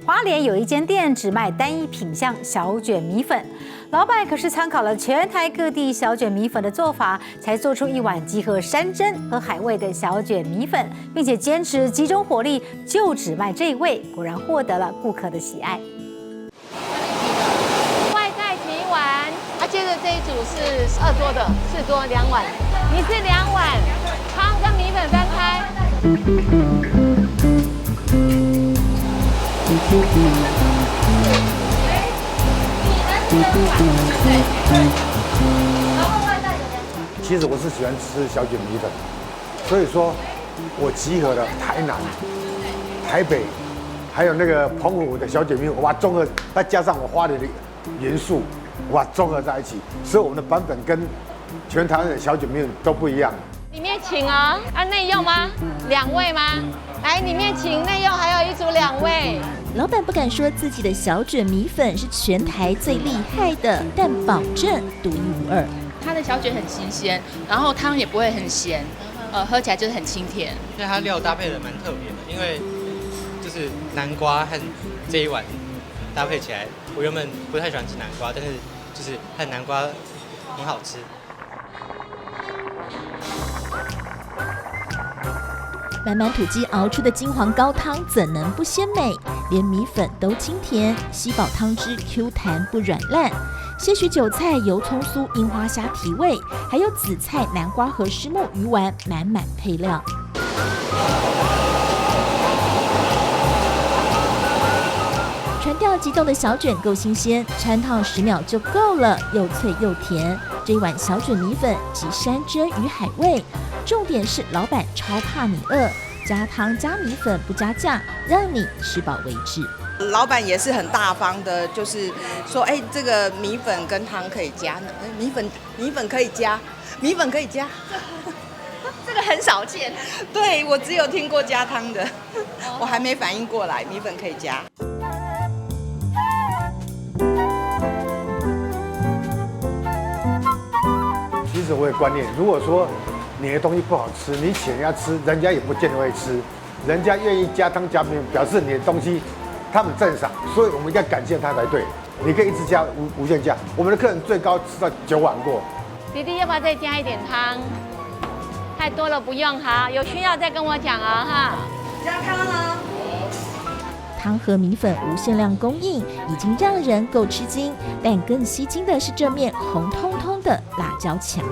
花莲有一间店只卖单一品项小卷米粉，老板可是参考了全台各地小卷米粉的做法，才做出一碗集合山珍和海味的小卷米粉，并且坚持集中火力，就只卖这一味，果然获得了顾客的喜爱。外带请1碗，接着这一组是2桌的，4桌2碗，你是2碗，汤跟米粉分开。其实我是喜欢吃小卷米粉，所以说我集合了台南、台北，还有那个澎湖的小卷米粉，哇，综合再加上我花莲的元素，哇，综合在一起，所以我们的版本跟全台湾的小卷米粉都不一样。里面请哦，内用吗？2位吗？来，里面请内用，还有一组2位。老板不敢说自己的小卷米粉是全台最厉害的，但保证独一无二。它的小卷很新鲜，然后汤也不会很咸，喝起来就是很清甜。因为它料搭配的蛮特别的，因为就是南瓜和这一碗搭配起来，我原本不太喜欢吃南瓜，但是就是和南瓜很好吃。满满土鸡熬出的金黄高汤怎能不鲜美？连米粉都清甜，吸饱汤汁 Q 弹不软烂。些许韭菜、油葱酥、樱花虾提味，还有紫菜、南瓜和虱目鱼丸，满满配料。传调激动的小卷够新鲜，穿烫10秒就够了，又脆又甜。这一碗小卷米粉集山珍与海味，重点是老板超怕你饿，加汤加米粉不加价，让你吃饱为止。老板也是很大方的，就是说，这个米粉跟汤可以加呢，米粉可以加，米粉可以加，这个很少见。对，我只有听过加汤的，我还没反应过来，米粉可以加。其实我有观念，如果说你的东西不好吃，你请人家吃，人家也不见得会吃。人家愿意加汤加米粉，表示你的东西他们赞赏，所以我们应该感谢他才对。你可以一直加，无限加。我们的客人最高吃到9碗过。弟弟要不要再加一点汤？太多了不用哈，有需要再跟我讲哦哈。加汤啊！汤和米粉无限量供应，已经让人够吃惊，但更吸睛的是这面红彤彤的辣椒墙。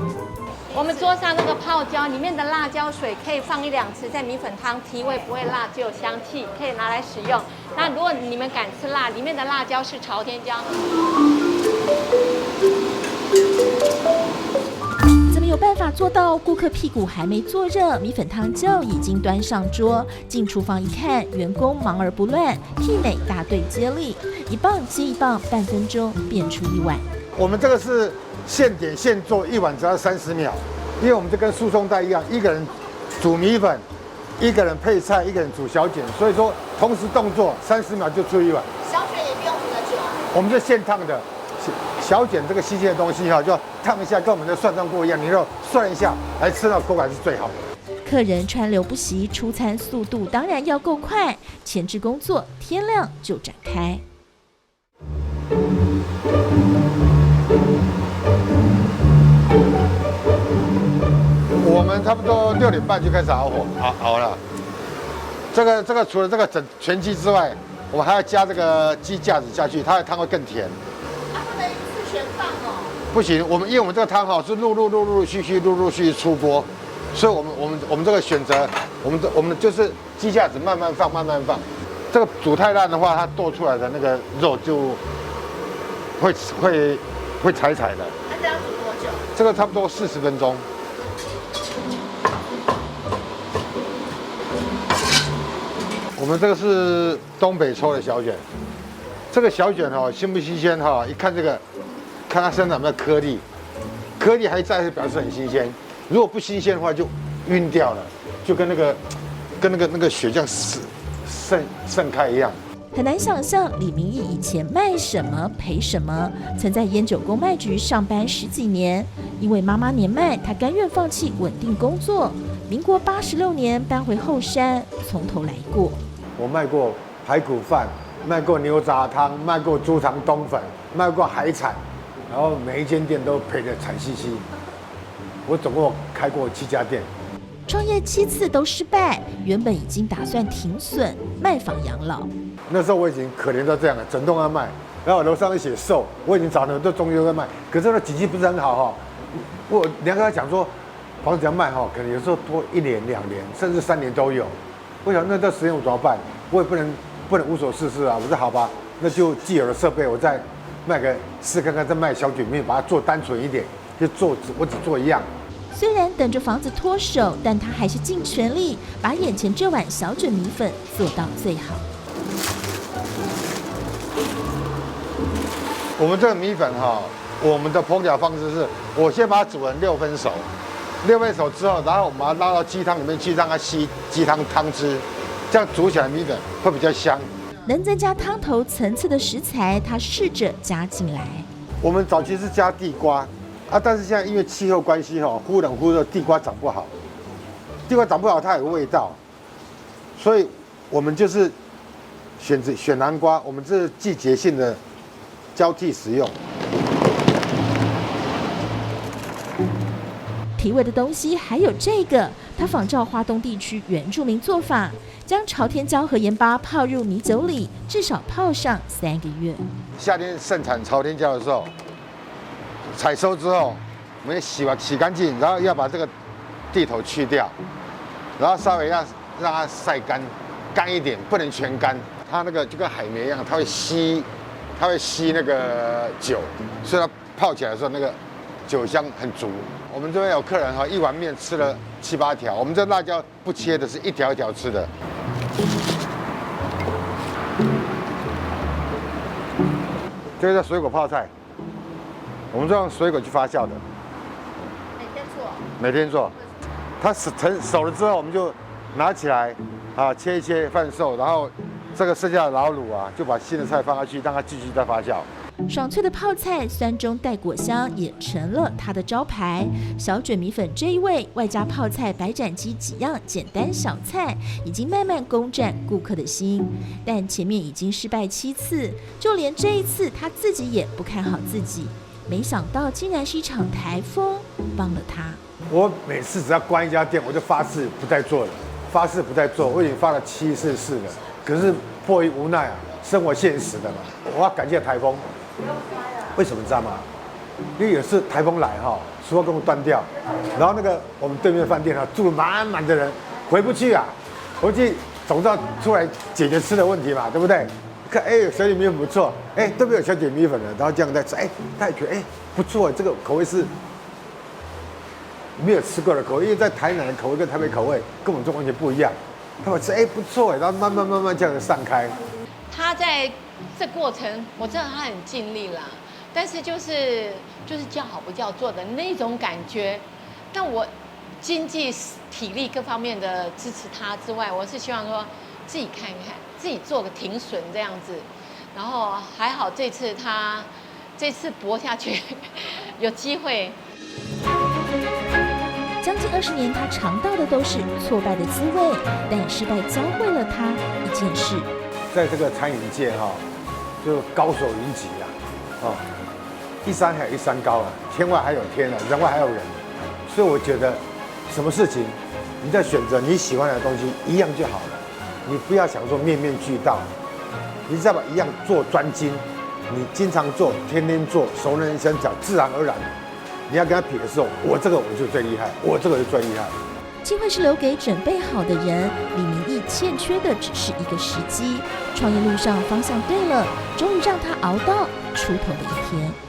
我们桌上那个泡椒里面的辣椒水可以放1-2次在米粉汤，提味不会辣，只有香气，可以拿来使用。那如果你们敢吃辣，里面的辣椒是朝天椒。怎么有办法做到顾客屁股还没坐热，米粉汤就已经端上桌？进厨房一看，员工忙而不乱，媲美大队接力，一棒接一棒，半分钟变出一碗。我们这个是现点现做，1碗只要30秒，因为我们这跟输送带一样，一个人煮米粉，一个人配菜，一个人煮小卷，所以说同时动作30秒就出1碗。小卷也不用煮得久。我们是现烫的，小卷这个新鲜的东西就烫一下，跟我们的涮涮锅一样，你就涮一下，来吃到口感是最好的。客人川流不息，出餐速度当然要够快，前置工作天亮就展开。我们差不多6点半就开始熬火，熬了。这个除了这个全鸡之外，我们还要加这个鸡架子下去，它的汤会更甜。不能一次全放哦。不行，因为我们这个汤是陆陆续续出锅，所以我们这个选择，我们就是鸡架子慢慢放。这个煮太烂的话，它剁出来的那个肉就会柴柴的。那这要煮多久？这个差不多40分钟。我们这个是东北抽的小卷，这个小卷新不新鲜一看这个，看它身上有没有颗粒，颗粒还在是表示很新鲜，如果不新鲜的话就晕掉了，就跟那个血这样盛开一样。很难想象李明义以前卖什么赔什么，曾在烟酒公卖局上班10几年，因为妈妈年迈，他甘愿放弃稳定工作。民国86年搬回后山，从头来过。我卖过排骨饭、卖过牛杂汤，卖过猪肠冬粉，卖过海产，然后每一间店都赔得惨兮兮。我总共开过7家店，创业7次都失败，原本已经打算停损卖房养老。那时候我已经可怜到这样了，整栋要卖，然后楼上写售，我已经找很多中介在卖，可是那景气不是很好哈。我两个他讲说，房子要卖哈，可能有时候多1年、2年，甚至3年都有。我想那段时间我怎么办？我也不能无所事事啊。我说好吧，那就既有的设备我再卖个试看看，再卖小卷面，把它做单纯一点，就我只做一样。虽然等着房子脱手，但他还是尽全力把眼前这碗小卷米粉做到最好。我们这个米粉哈，我们的烹调方式是，我先把它煮成6分熟，6分熟之后，然后我们把它拉到鸡汤里面去，让它吸鸡汤汤汁，这样煮起来米粉会比较香。能增加汤头层次的食材，他试着加进来。我们早期是加地瓜啊，但是现在因为气候关系哈，忽冷忽热，地瓜长不好，地瓜长不好它有味道，所以我们就是选南瓜，我们这是季节性的交替食用。提味的东西还有这个，他仿照花东地区原住民做法，将朝天椒和盐巴泡入米酒里，至少泡上3个月。夏天盛产朝天椒的时候，采收之后，我们洗干净，然后要把这个地头去掉，然后稍微让它晒干一点，不能全干。它那个就跟海绵一样，它会吸那个酒，所以它泡起来的时候那个酒香很足。我们这边有客人哈，一碗面吃了7、8条，我们这辣椒不切的，是一条一条吃的。这个叫水果泡菜，我们是用水果去发酵的。每天做。它成熟了之后，我们就拿起来啊，切一切贩售，然后这个剩下的老卤啊，就把新的菜放下去，让它继续再发酵。爽脆的泡菜，酸中带果香，也成了它的招牌。小卷米粉这一味，外加泡菜、白斩鸡几样简单小菜，已经慢慢攻占顾客的心。但前面已经失败7次，就连这一次他自己也不看好自己。没想到竟然是一场台风帮了他。我每次只要关一家店，我就发誓不再做了，发誓不再做。我已经发了7次誓了，可是迫于无奈啊，生活现实的嘛，我要感谢台风。为什么你知道吗？因为有次台风来哈，输光公路断掉，然后那个我们对面饭店啊，住了满满的人，回不去啊，回去总要出来解决吃的问题嘛，对不对？看，哎，小卷米粉不错，哎，都没有小卷米粉了，然后这样在吃，哎，他也觉得哎不错，这个口味是没有吃过的口味，因为在台南的口味跟台北口味跟我们这完全不一样。他们吃，哎，不错哎，然后慢慢这样子散开。他在这过程，我知道他很尽力啦，但是就是叫好不叫座的那种感觉。但我经济、体力各方面的支持他之外，我是希望说自己看看，自己做个停损这样子。然后还好这次搏下去，有机会。将近20年，他尝到的都是挫败的滋味，但失败教会了他一件事。在这个餐饮界哈，就高手云集啊，哦，一山还有一山高啊，天外还有天啊，人外还有人，所以我觉得，什么事情，你在选择你喜欢的东西一样就好了，你不要想说面面俱到，你只要把一样做专精，你经常做，天天做，熟能生巧，自然而然，你要跟他比的时候，我这个我就最厉害，我这个就最厉害。机会是留给准备好的人，李明义欠缺的只是一个时机。创业路上方向对了，终于让他熬到出头的一天。